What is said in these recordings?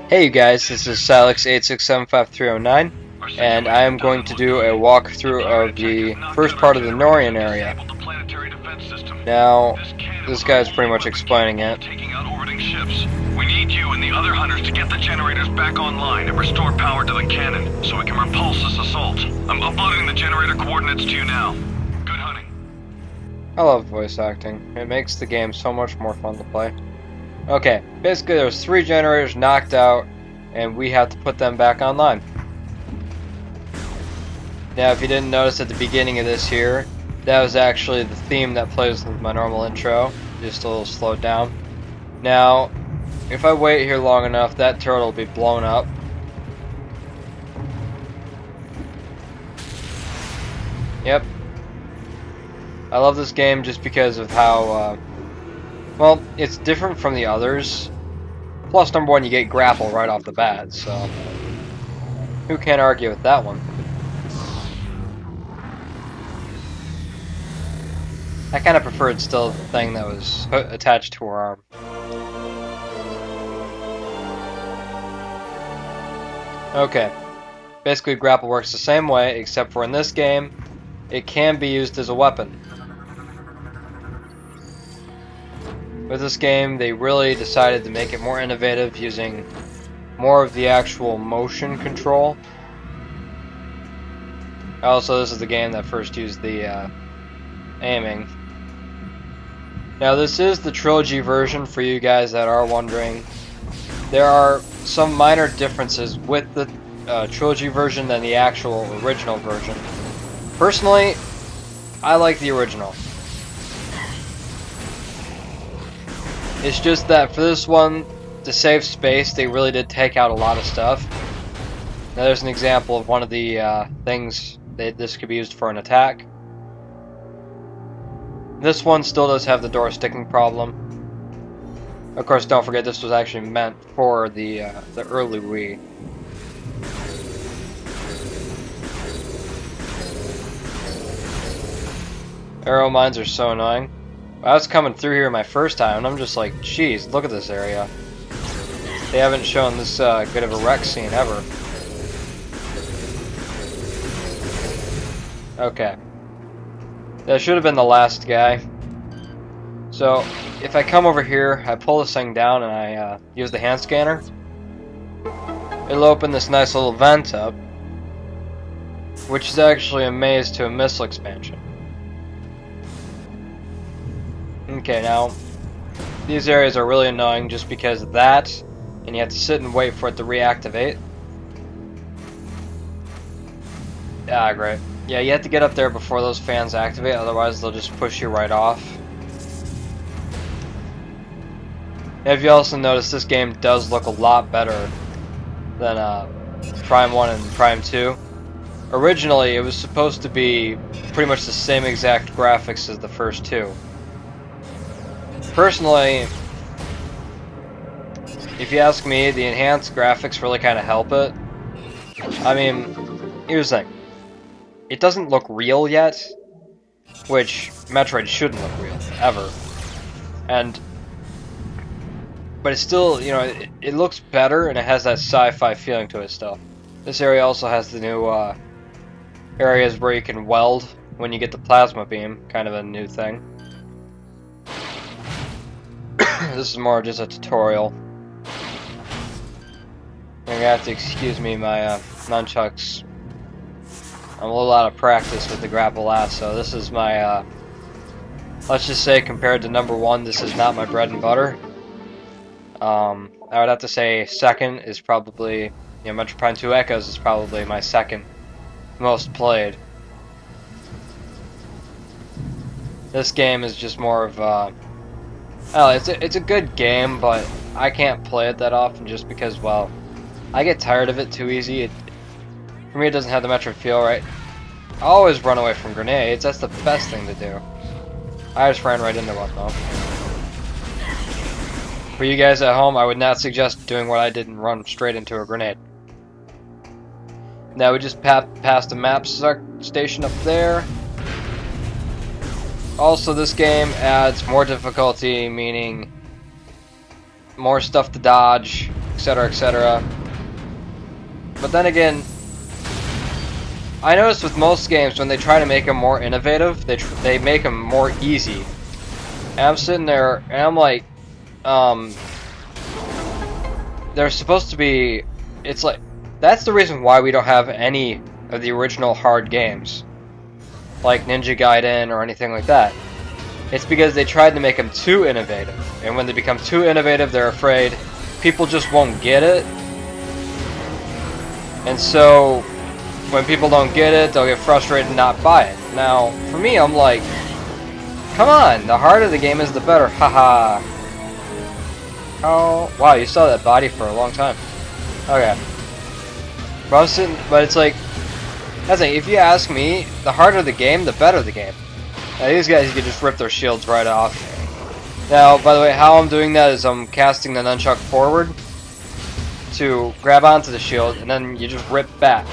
Hey you guys, this is Silex867539, and I am going to do a walkthrough of the first part of the Norian area. Now, this guy's pretty much explaining it. We need you and the other hunters to get the generators back online and restore power to the cannon, so we can repulse this assault. I'm uploading the generator coordinates to you now. Good hunting. I love voice acting. It makes the game so much more fun to play. Okay, basically there's 3 generators knocked out, and we have to put them back online. Now, if you didn't notice at the beginning of this here, that was actually the theme that plays with my normal intro, just a little slowed down. Now, if I wait here long enough, that turret will be blown up. Yep. I love this game just because of how, well, it's different from the others. Plus, number one, you get grapple right off the bat, so who can argue with that one? I kind of preferred still the thing that was attached to her arm. Okay, basically grapple works the same way, except for in this game, it can be used as a weapon. With this game, they really decided to make it more innovative, using more of the actual motion control. Also, this is the game that first used the aiming. Now, this is the trilogy version for you guys that are wondering. There are some minor differences with the trilogy version than the actual original version. Personally, I like the original. It's just that for this one, to save space, they really did take out a lot of stuff. Now there's an example of one of the things that this could be used for an attack. This one still does have the door sticking problem. Of course, don't forget this was actually meant for the early Wii. Arrow mines are so annoying. I was coming through here my first time, and I'm just like, geez, look at this area. They haven't shown this good of a wreck scene ever. Okay. That should have been the last guy. So, if I come over here, I pull this thing down, and I use the hand scanner, it'll open this nice little vent up, which is actually a maze to a missile expansion. Okay, now, these areas are really annoying just because of that, and you have to sit and wait for it to reactivate. Ah, great. Yeah, you have to get up there before those fans activate, otherwise they'll just push you right off. If you also notice, this game does look a lot better than Prime 1 and Prime 2. Originally, it was supposed to be pretty much the same exact graphics as the first two. Personally, if you ask me, the enhanced graphics really kind of help it. I mean, here's the thing. It doesn't look real yet, which Metroid shouldn't look real, ever. But it's still, you know, it looks better, and it has that sci-fi feeling to it still. This area also has the new areas where you can weld when you get the plasma beam, kind of a new thing. This is more just a tutorial. You're gonna have to excuse me, my nunchucks. I'm a little out of practice with the grapple lasso. This is my, let's just say compared to number 1, this is not my bread and butter. I would have to say second is probably, you know, Metroid Prime 2 Echoes is probably my second most played. This game is just more of, oh, it's a good game, but I can't play it that often just because, well, I get tired of it too easy. For me, it doesn't have the Metroid feel right. I always run away from grenades. That's the best thing to do. I just ran right into one, though. For you guys at home, I would not suggest doing what I did and run straight into a grenade. Now we just passed the map station up there. Also, this game adds more difficulty, meaning more stuff to dodge, etc., etc. But then again, I noticed with most games when they try to make them more innovative, they make them more easy. And I'm sitting there and I'm like, they're supposed to be. It's like that's the reason why we don't have any of the original hard games, like Ninja Gaiden or anything like that. It's because they tried to make them too innovative, and when they become too innovative, they're afraid people just won't get it. And so, when people don't get it, they'll get frustrated and not buy it. Now, for me, I'm like, come on, the harder the game is, the better. Haha. Oh, wow, you saw that body for a long time. Okay. But it's like, that's like, if you ask me, the harder the game, the better the game. Now, these guys, you can just rip their shields right off. Now, by the way, how I'm doing that is I'm casting the nunchuck forward to grab onto the shield, and then you just rip back.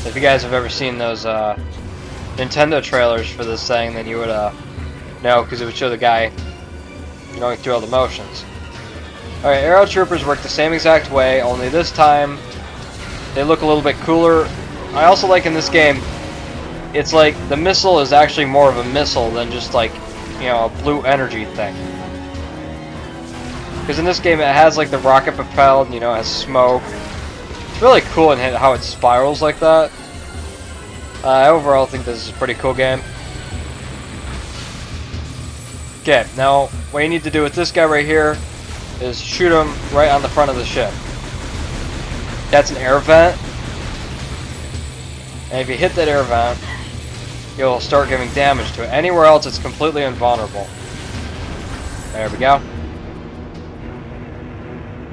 If you guys have ever seen those Nintendo trailers for this thing, then you would know, because it would show the guy going through all the motions. Alright, Aero Troopers work the same exact way, only this time they look a little bit cooler. I also like in this game, it's like the missile is actually more of a missile than just like, you know, a blue energy thing. Because in this game it has like the rocket propelled, you know, it has smoke. It's really cool in how it spirals like that. I overall think this is a pretty cool game. Okay, now what you need to do with this guy right here is shoot him right on the front of the ship. That's an air vent. And if you hit that air vent, you'll start giving damage to it. Anywhere else it's completely invulnerable. There we go.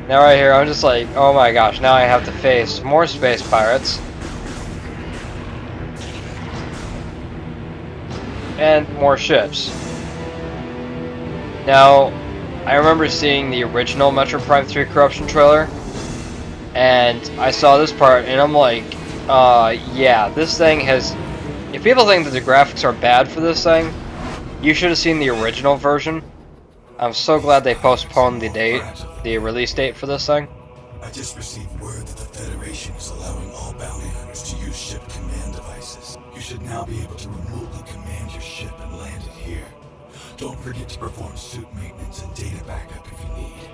Now right here, I'm just like, oh my gosh, now I have to face more space pirates. And more ships. Now, I remember seeing the original Metroid Prime 3 Corruption trailer, and I saw this part, and I'm like, yeah, this thing has... If people think that the graphics are bad for this thing, you should have seen the original version. I'm so glad they postponed the release date for this thing. I just received word that the Federation is allowing all bounty hunters to use ship command devices. You should now be able to remotely command your ship and land it here. Don't forget to perform suit maintenance and data backup if you need.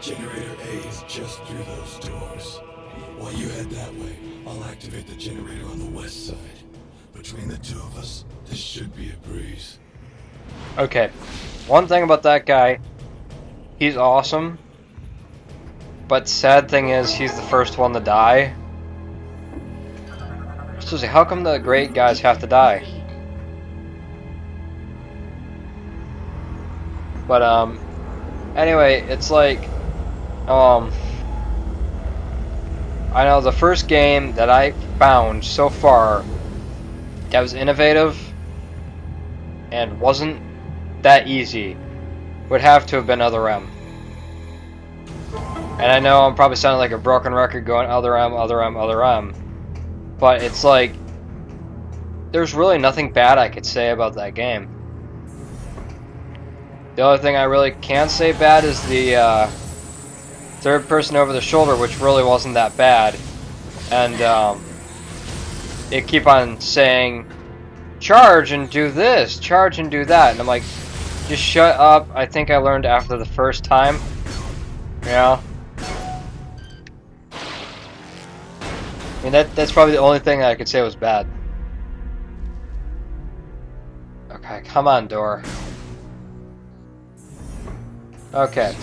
Generator A is just through those doors. While you head that way, I'll activate the generator on the west side. Between the two of us, this should be a breeze. Okay, one thing about that guy, he's awesome, but sad thing is he's the first one to die. Seriously, how come the great guys have to die? But anyway, it's like I know the first game that I found so far that was innovative and wasn't that easy would have to have been Other M. And I know I'm probably sounding like a broken record going Other M, Other M, Other M, but it's like there's really nothing bad I could say about that game. The only thing I really can say bad is the third person over the shoulder, which really wasn't that bad. And it keep on saying, charge and do this, charge and do that. And I'm like, just shut up. I think I learned after the first time. You know? I mean, that's probably the only thing that I could say was bad. Okay, come on, door. Okay.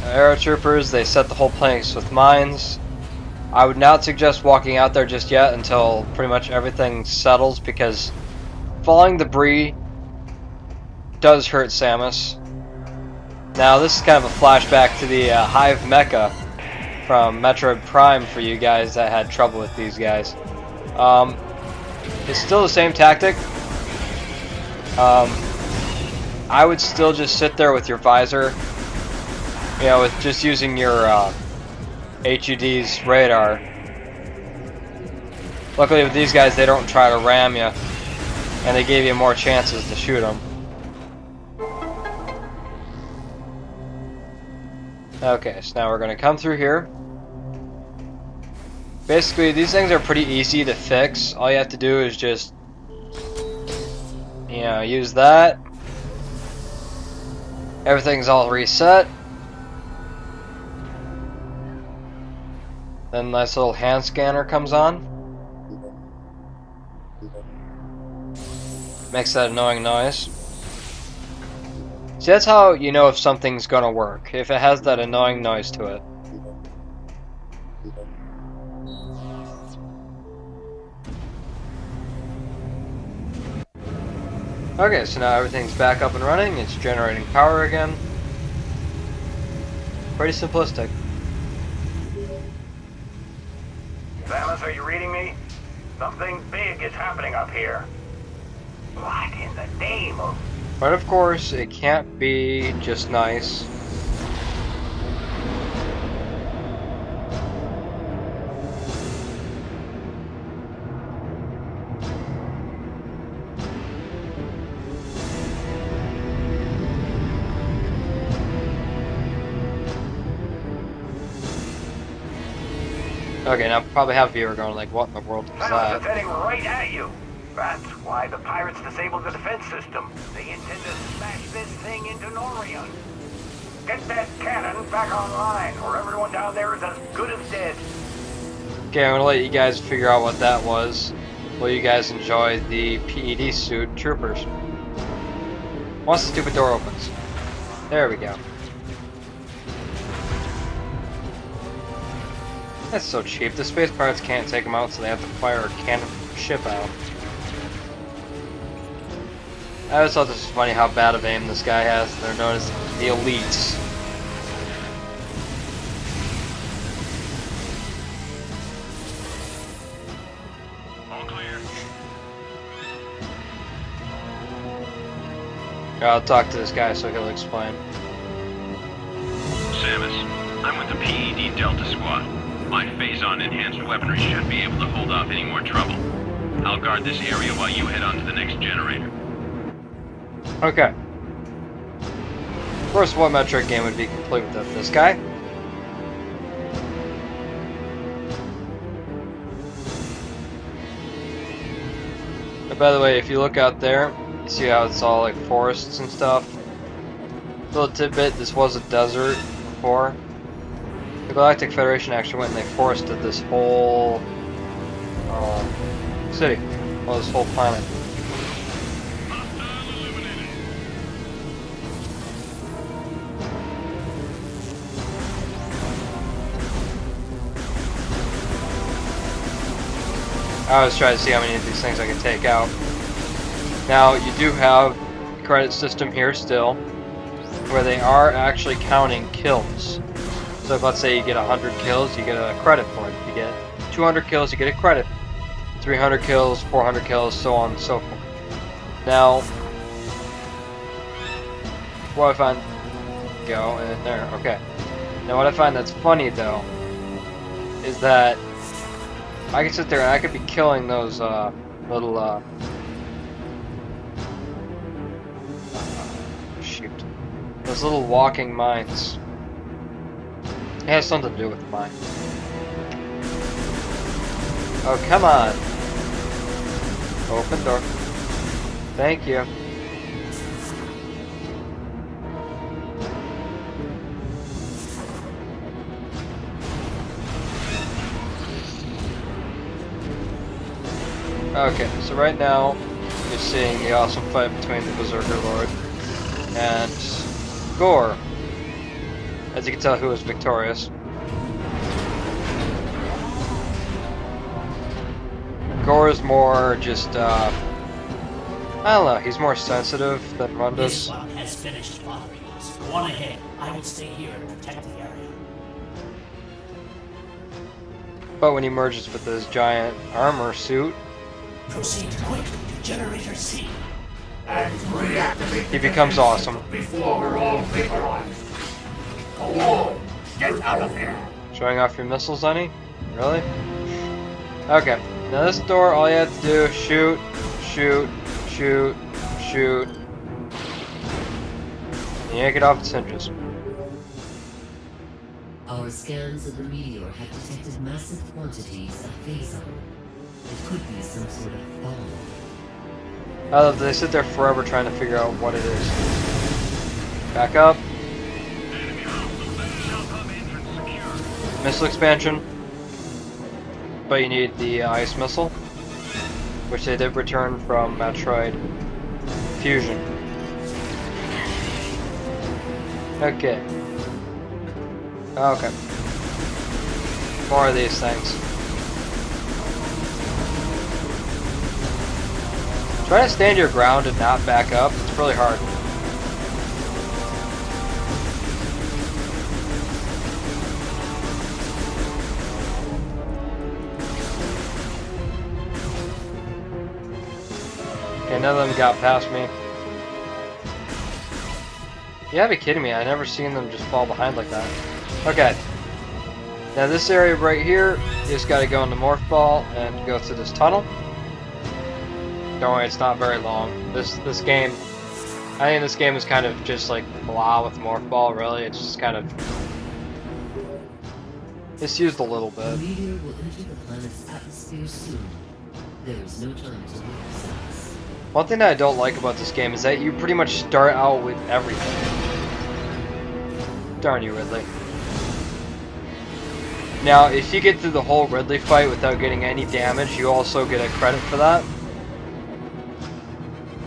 Aero Troopers, they set the whole place with mines. I would not suggest walking out there just yet until pretty much everything settles, because falling debris does hurt Samus. Now this is kind of a flashback to the Hive Mecha from Metroid Prime for you guys that had trouble with these guys. It's still the same tactic. I would still just sit there with your visor, you know, with just using your HUD's radar. Luckily with these guys, they don't try to ram you, and they gave you more chances to shoot them. Okay, so now we're gonna come through here. Basically, these things are pretty easy to fix. All you have to do is just, you know, use that. Everything's all reset. Then nice little hand scanner comes on. Makes that annoying noise. See, that's how you know if something's gonna work, if it has that annoying noise to it. Okay, so now everything's back up and running, it's generating power again. Pretty simplistic. Samus, are you reading me? Something big is happening up here. What in the name of... But of course, it can't be just nice. Okay, now probably half of you are going like, what in the world is Samus that? is heading right at you. That's why the pirates disabled the defense system. They intend to smash this thing into Norian. Get that cannon back online, or everyone down there is as good as dead. Okay, I'm gonna let you guys figure out what that was. Will you guys enjoy the PED suit troopers? Once the stupid door opens. There we go. That's so cheap. The space pirates can't take them out, so they have to fire a cannon ship out. I always thought this was funny how bad of aim this guy has. They're known as the elites. All clear. I'll talk to this guy so he'll explain. Samus, I'm with the PED Delta Squad. My phase-on enhanced weaponry should be able to hold off any more trouble. I'll guard this area while you head on to the next generator. Okay. Of course, what Metroid game would be complete without this guy? And by the way, if you look out there, you see how it's all like forests and stuff? Little tidbit, this was a desert before. The Galactic Federation actually went and they forested this whole city. Well, this whole planet. I was trying to see how many of these things I could take out. Now, you do have a credit system here still, where they are actually counting kills. So if let's say you get 100 kills, you get a credit for it. If you get 200 kills, you get a credit. 300 kills, 400 kills, so on and so forth. Now, what I find... Go in there, okay. Now what I find that's funny though, is that I can sit there and I could be killing those little shoot, those little walking mines. It has something to do with the mine. Oh, come on. Open door. Thank you. Okay, so right now you're seeing the awesome fight between the Berserker Lord and Gore. As you can tell, who was victorious. Gore is more just, I don't know, he's more sensitive than Rundus. This one has finished bothering us. Go on ahead. I will stay here and protect the area. But when he merges with his giant armor suit, Proceed quickly to Generator C. And reactivate he becomes awesome. before we're all vaporized. Go on, get out of here. Showing off your missiles, honey? Really? Okay. Now this door, all you have to do is shoot, shoot, shoot, shoot. And yank it off its hinges. Our scans of the meteor have detected massive quantities of phazon. It could be some sort of bomb. They sit there forever trying to figure out what it is. Back up. Missile expansion. But you need the ice missile, which they did return from Metroid Fusion. Okay. Okay. More of these things. Try to stand your ground and not back up. It's really hard. Okay, none of them got past me. You gotta be kidding me, I never seen them just fall behind like that. Okay. Now this area right here, you just gotta go into Morph Ball and go through this tunnel. Don't worry, it's not very long. This game, I think this game is kind of just like blah with Morph Ball, really. It's just kind of... it's used a little bit. The meteor will enter the planet's atmosphere soon. There is no time to lose. One thing that I don't like about this game is that you pretty much start out with everything. Darn you, Ridley. Now, if you get through the whole Ridley fight without getting any damage, you also get a credit for that.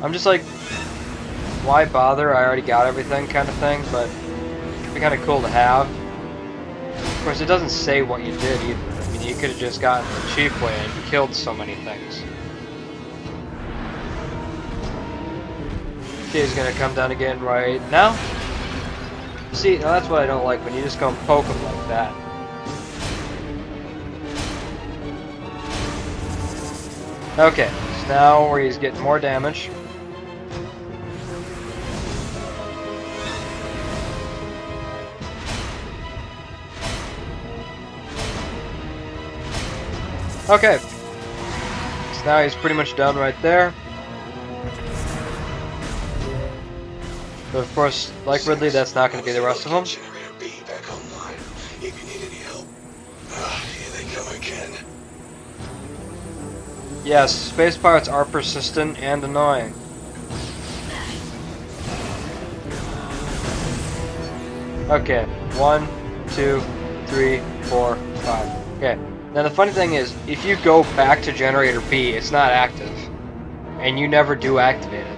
I'm just like, why bother? I already got everything kind of thing, but it'd be kind of cool to have. Of course, it doesn't say what you did either. I mean, you could have just gotten the cheap way and killed so many things. Okay, he's gonna come down again right now. See, now that's what I don't like, when you just go and poke him like that. Okay, so now where he's getting more damage. Okay, so now he's pretty much done right there. But of course, like Ridley, that's not going to be the rest of them. Generator B back online. If you need any help. Here they come again. Yes, space pirates are persistent and annoying. Okay, 1, 2, 3, 4, 5. Okay. Now the funny thing is, if you go back to Generator B, it's not active. And you never do activate it.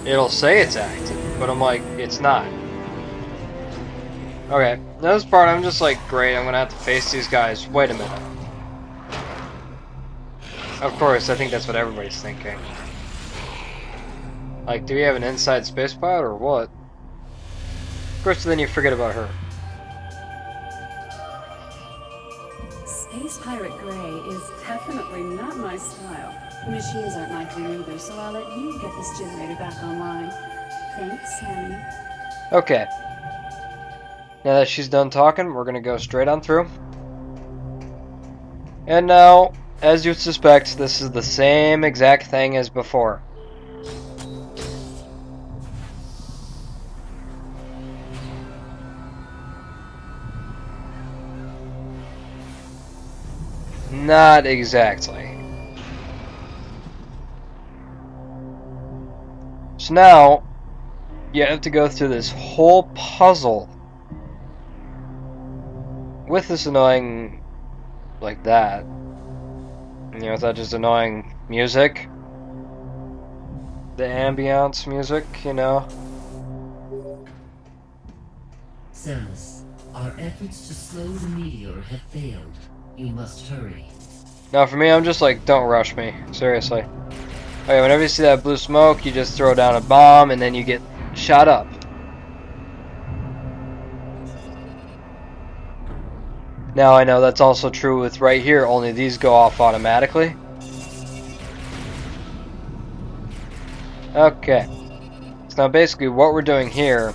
It'll say it's active, but I'm like, it's not. Okay, now this part I'm just like, great, I'm gonna have to face these guys. Wait a minute. Of course, I think that's what everybody's thinking. Like, do we have an inside space pod or what? Of course, then you forget about her. Space Pirate Grey is definitely not my style. The machines aren't my thing either, so I'll let you get this generator back online. Thanks, Sammy. Okay. Now that she's done talking, we're gonna go straight on through. And now, as you'd suspect, this is the same exact thing as before. Not exactly. So now, you have to go through this whole puzzle with this annoying, like that. You know, that just annoying music. The ambiance music, you know. Samus, our efforts to slow the meteor have failed. You must hurry. Now for me, I'm just like, don't rush me. Seriously. Okay, whenever you see that blue smoke, you just throw down a bomb and then you get shot up. Now I know that's also true with right here, only these go off automatically. Okay. So now basically what we're doing here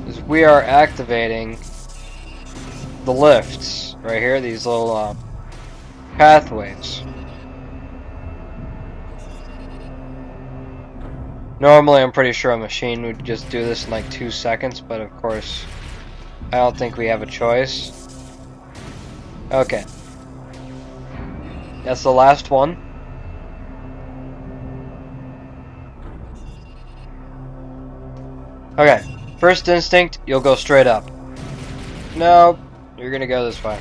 is we are activating the lifts right here, these little pathways. Normally, I'm pretty sure a machine would just do this in like 2 seconds, but of course, I don't think we have a choice. Okay. That's the last one. Okay. First instinct, you'll go straight up. No, you're gonna go this way.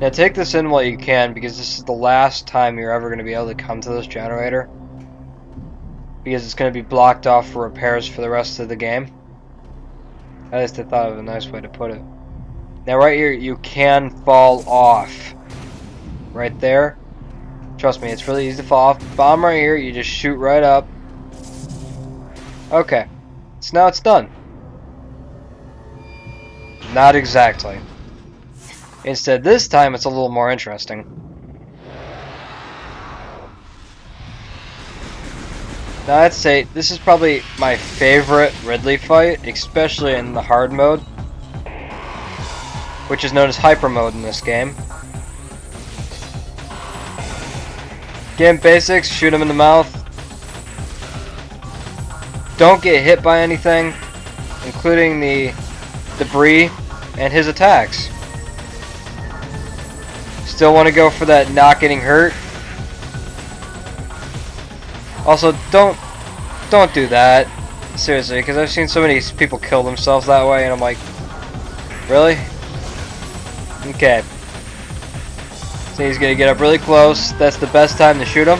Now take this in while you can, because this is the last time you're ever going to be able to come to this generator. Because it's going to be blocked off for repairs for the rest of the game. At least I thought of a nice way to put it. Now right here, you can fall off. Right there. Trust me, it's really easy to fall off. Bomb right here, you just shoot right up. Okay. So now it's done. Not exactly. Instead, this time it's a little more interesting. Now I'd say this is probably my favorite Ridley fight, especially in the hard mode, which is known as hyper mode in this game. Game basics, shoot him in the mouth. Don't get hit by anything, including the debris and his attacks. Still want to go for that not getting hurt. Also, don't do that. Seriously, because I've seen so many people kill themselves that way, and I'm like, really? Okay. So he's gonna get up really close. That's the best time to shoot him.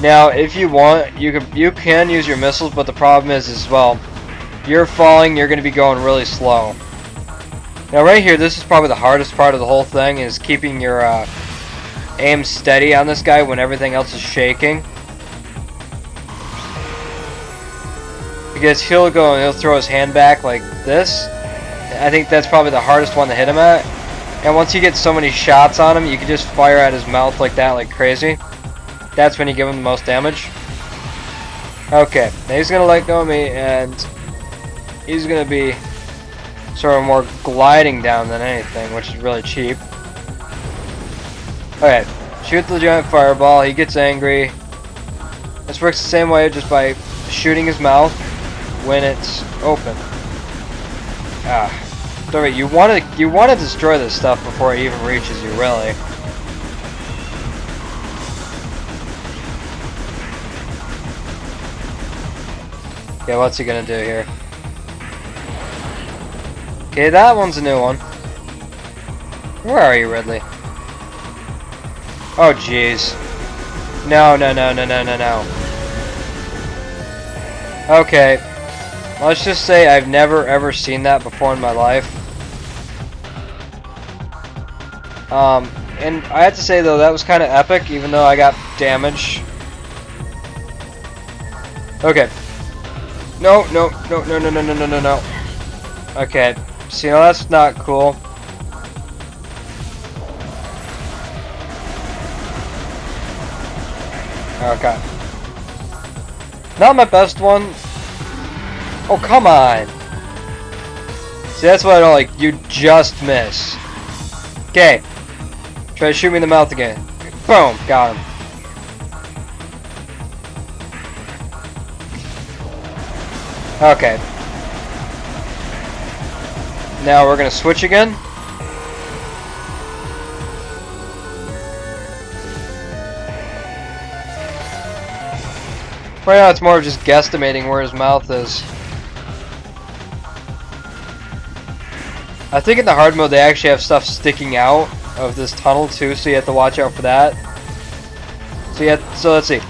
Now, if you want, you can use your missiles, but the problem is, as well, you're falling. You're gonna be going really slow. Now right here, this is probably the hardest part of the whole thing, is keeping your aim steady on this guy when everything else is shaking. Because he'll go and he'll throw his hand back like this. I think that's probably the hardest one to hit him at. And once you get so many shots on him, you can just fire at his mouth like that, like crazy. That's when you give him the most damage. Okay, now he's going to let go of me, and he's going to be sort of more gliding down than anything, which is really cheap. Okay, shoot the giant fireball. He gets angry. This works the same way, just by shooting his mouth when it's open. Sorry, you want to destroy this stuff before it even reaches you, really. Okay, what's he gonna do here? Okay, that one's a new one. Where are you, Ridley? Oh, jeez. No. Okay. Let's just say I've never ever seen that before in my life. And I have to say, though, that was kind of epic, even though I got damage. Okay. No. Okay. See, now that's not cool. Okay. Not my best one. Oh, come on. See, that's what I don't like. You just miss. Okay. Try to shoot me in the mouth again. Boom. Got him. Okay. Now we're going to switch again. Right now it's more of just guesstimating where his mouth is. I think in the hard mode they actually have stuff sticking out of this tunnel too, so you have to watch out for that. So let's see.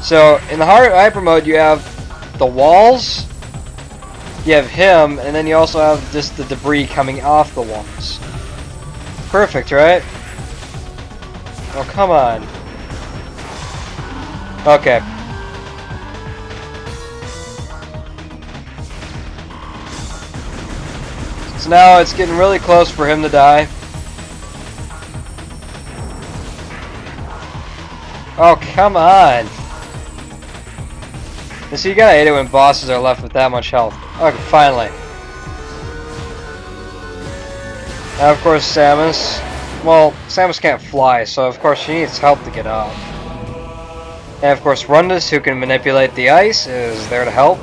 So in the hyper mode you have the walls, you have him, and then you also have just the debris coming off the walls. Perfect, right? Oh, come on. Okay. So now it's getting really close for him to die. Oh, come on. You see, you gotta hate it when bosses are left with that much health. Okay, finally. Now, of course, Samus. Well, Samus can't fly, so of course she needs help to get up. And of course, Rundus, who can manipulate the ice, is there to help.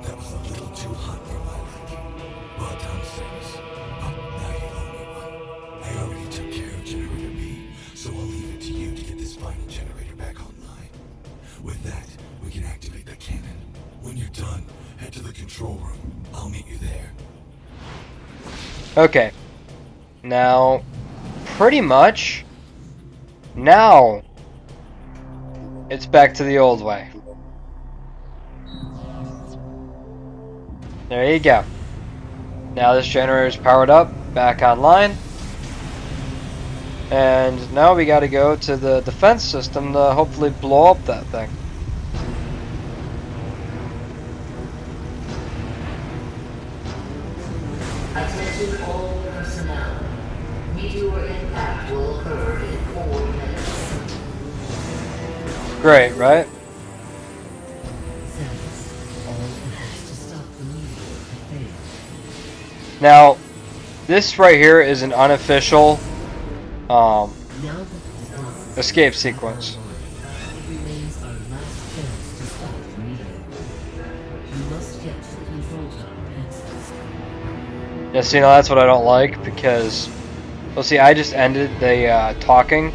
That was a little too hot for my liking. Well done, Samus. But now you owe me one. I already took care of Generator B, so I'll leave it to you to get this final generator back online. With that, we can activate the cannon. When you're done, head to the control room. I'll meet you there. Okay. Now, pretty much, now, it's back to the old way. There you go. Now this generator is powered up, back online. And now we gotta go to the defense system to hopefully blow up that thing. Attention all personnel. Meteor impact will occur in 4 minutes. Great, right? Samus, all efforts to stop the meteor have failed. Now, this right here is an unofficial Now that the defense escape sequence. it remains our last chance to stop the meteor. You must get to the control tower access. Yeah, see, now that's what I don't like, because, well, see, I just ended the talking.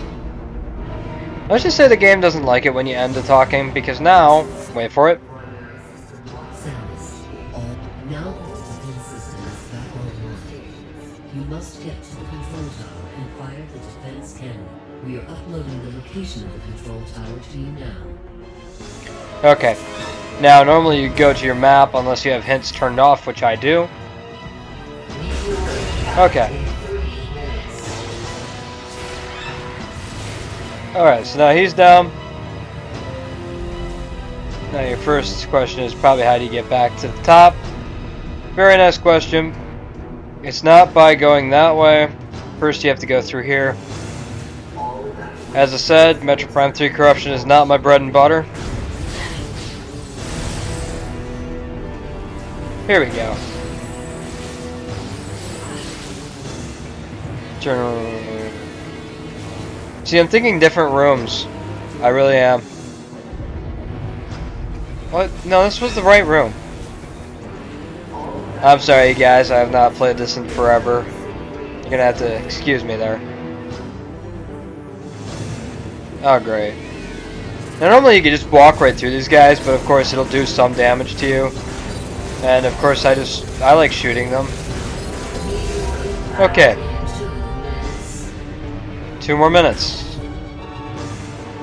Let's just say the game doesn't like it when you end the talking, because now, wait for it. Samus, now that the defense system is back online, you must get to the control tower and fire the defense cannon. We are uploading the location of the control tower to you now. Okay. Now, normally you go to your map unless you have hints turned off, which I do. Okay. Alright, so now he's down. Now your first question is probably how do you get back to the top? Very nice question. It's not by going that way. First you have to go through here. As I said, Metroid Prime 3 corruption is not my bread and butter. Here we go. Turn. See, I'm thinking different rooms. I really am. What? No, this was the right room. I'm sorry, you guys. I have not played this in forever. You're gonna have to excuse me there. Oh, great. Now, normally you could just walk right through these guys, but of course it'll do some damage to you. And of course I like shooting them. Okay. 2 more minutes.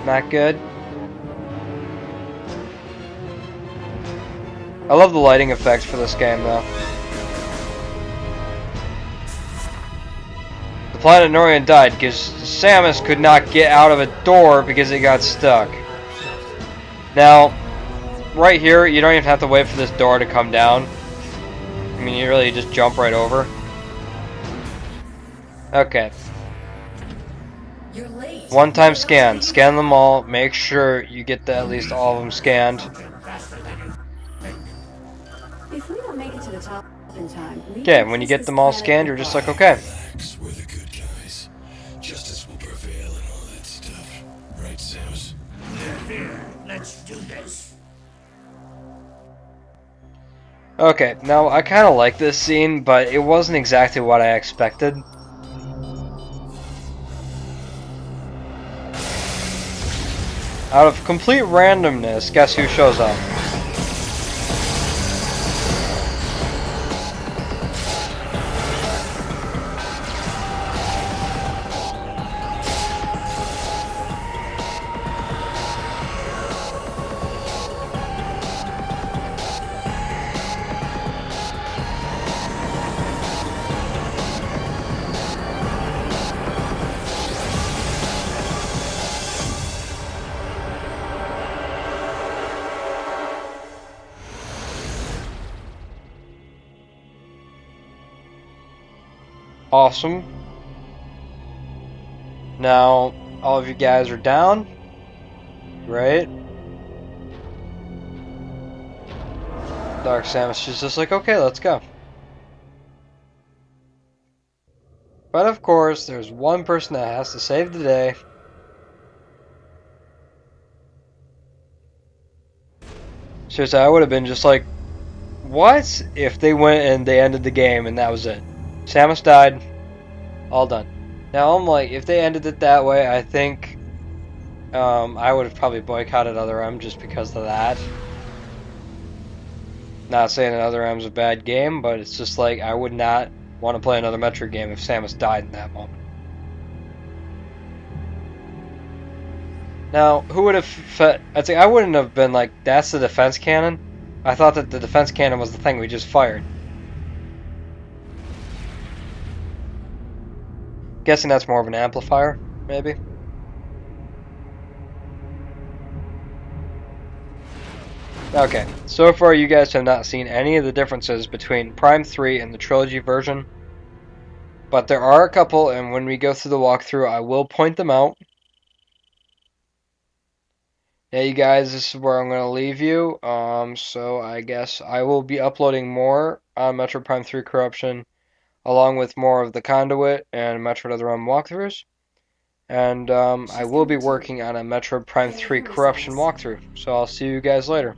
Not good. I love the lighting effects for this game though. The planet Norian died because Samus could not get out of a door because it got stuck. Now, right here, you don't even have to wait for this door to come down. I mean, you really just jump right over. Okay. One-time scan. Scan them all. Make sure you get at least all of them scanned. If we don't make it to the top in time, Okay, when you get them all scanned, you're just like, okay. Relax, we're the good guys. Justice will prevail and all that stuff. Right, Samus? Here, let's do this. Okay, now I kind of like this scene, but it wasn't exactly what I expected. Out of complete randomness, guess who shows up? Awesome. Now, all of you guys are down. Great. Dark Samus is just like, okay, let's go. But of course, there's one person that has to save the day. Seriously, I would have been just like, what if they went and they ended the game and that was it? Samus died, all done. Now I'm like, if they ended it that way, I think I would have probably boycotted Other M just because of that. Not saying that Other M's a bad game, but it's just like I would not want to play another Metroid game if Samus died in that moment. Now, who would have... I'd say I wouldn't have been like, that's the defense cannon. I thought that the defense cannon was the thing we just fired. Guessing that's more of an amplifier, maybe. Okay, so far you guys have not seen any of the differences between Prime 3 and the Trilogy version. But there are a couple, and when we go through the walkthrough, I will point them out. Yeah, you guys, this is where I'm going to leave you. So I guess I will be uploading more on Metroid Prime 3 Corruption, along with more of the Conduit and Metroid Other M walkthroughs. And I will be working on a Metroid Prime 3 Corruption walkthrough. So I'll see you guys later.